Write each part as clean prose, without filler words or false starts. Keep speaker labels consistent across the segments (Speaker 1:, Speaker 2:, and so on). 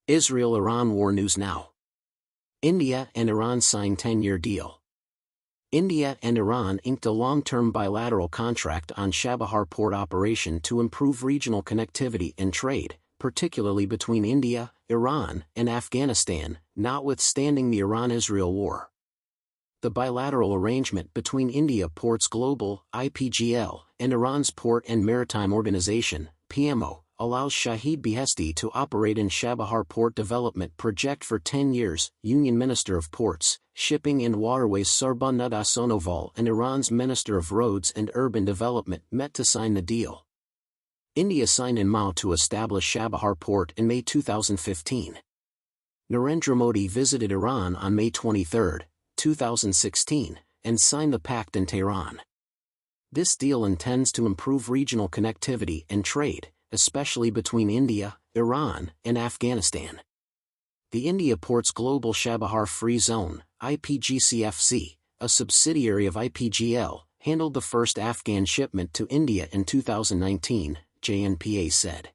Speaker 1: Israel-Iran war news now. India and Iran sign 10-year deal. India and Iran inked a long-term bilateral contract on Chabahar port operation to improve regional connectivity and trade, particularly between India, Iran, and Afghanistan, notwithstanding the Iran-Israel war. The bilateral arrangement between India Ports Global (IPGL) and Iran's Port and Maritime Organization (PMO) allows Shahid Beheshti to operate in Chabahar Port Development Project for 10 years. Union Minister of Ports, Shipping and Waterways Sarbannada Sonoval and Iran's Minister of Roads and Urban Development met to sign the deal. India signed an MoU to establish Chabahar Port in May 2015. Narendra Modi visited Iran on May 23, 2016, and signed the pact in Tehran. This deal intends to improve regional connectivity and trade, especially between India, Iran, and Afghanistan. The India Ports Global Chabahar Free Zone, IPGCFC, a subsidiary of IPGL, handled the first Afghan shipment to India in 2019, JNPA said.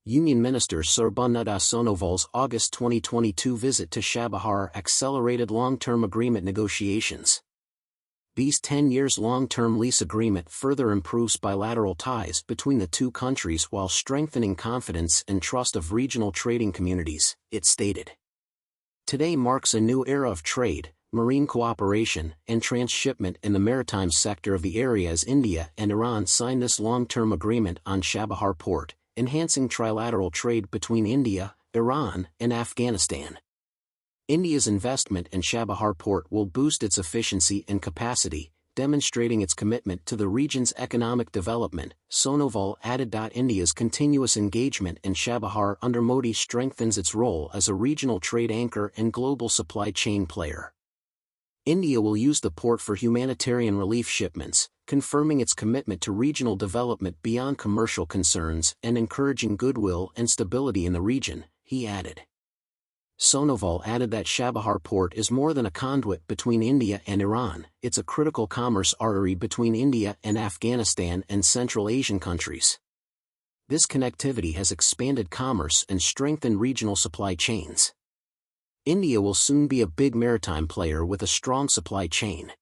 Speaker 1: Union Minister Sarbannada Sonoval's August 2022 visit to Chabahar accelerated long-term agreement negotiations. These 10 years long-term lease agreement further improves bilateral ties between the two countries while strengthening confidence and trust of regional trading communities, it stated. Today marks a new era of trade, marine cooperation, and transshipment in the maritime sector of the area as India and Iran sign this long-term agreement on Chabahar Port, enhancing trilateral trade between India, Iran, and Afghanistan. India's investment in Chabahar Port will boost its efficiency and capacity, demonstrating its commitment to the region's economic development, Sonoval added. India's continuous engagement in Chabahar under Modi strengthens its role as a regional trade anchor and global supply chain player. India will use the port for humanitarian relief shipments, confirming its commitment to regional development beyond commercial concerns and encouraging goodwill and stability in the region, he added. Sonoval added that Chabahar Port is more than a conduit between India and Iran, it's a critical commerce artery between India and Afghanistan and Central Asian countries. This connectivity has expanded commerce and strengthened regional supply chains. India will soon be a big maritime player with a strong supply chain.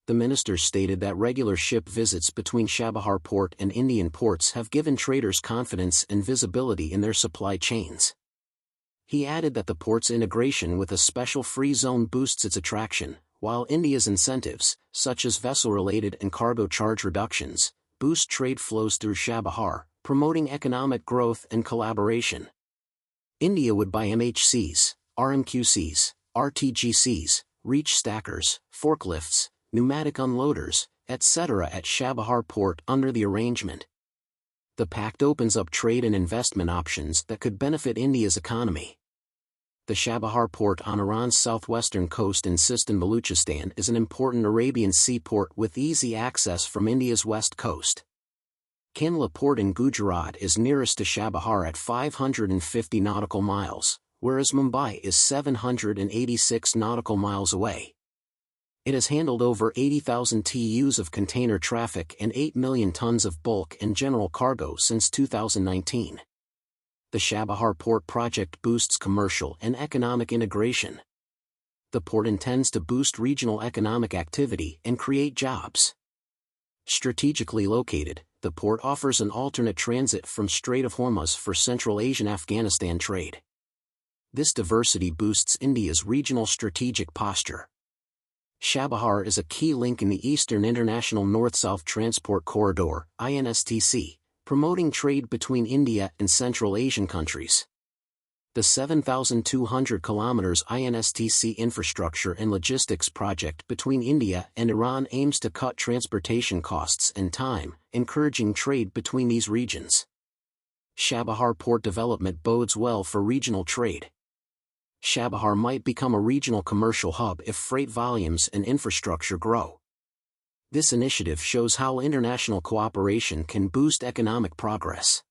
Speaker 1: The minister stated that regular ship visits between Chabahar Port and Indian ports have given traders confidence and visibility in their supply chains. He added that the port's integration with a special free zone boosts its attraction, while India's incentives, such as vessel-related and cargo charge reductions, boost trade flows through Chabahar, promoting economic growth and collaboration. India would buy MHCs, RMQCs, RTGCs, reach stackers, forklifts, pneumatic unloaders, etc. at Chabahar Port under the arrangement. The pact opens up trade and investment options that could benefit India's economy. The Chabahar port on Iran's southwestern coast in Sistan Baluchistan is an important Arabian Sea port with easy access from India's west coast. Kandla Port in Gujarat is nearest to Chabahar at 550 nautical miles, whereas Mumbai is 786 nautical miles away. It has handled over 80,000 TEUs of container traffic and 8 million tons of bulk and general cargo since 2019. The Chabahar Port project boosts commercial and economic integration. The port intends to boost regional economic activity and create jobs. Strategically located, the port offers an alternate transit from Strait of Hormuz for Central Asian Afghanistan trade. This diversity boosts India's regional strategic posture. Chabahar is a key link in the Eastern International North-South Transport Corridor, INSTC, promoting trade between India and Central Asian countries. The 7,200 kilometers INSTC infrastructure and logistics project between India and Iran aims to cut transportation costs and time, encouraging trade between these regions. Chabahar port development bodes well for regional trade. Chabahar might become a regional commercial hub if freight volumes and infrastructure grow. This initiative shows how international cooperation can boost economic progress.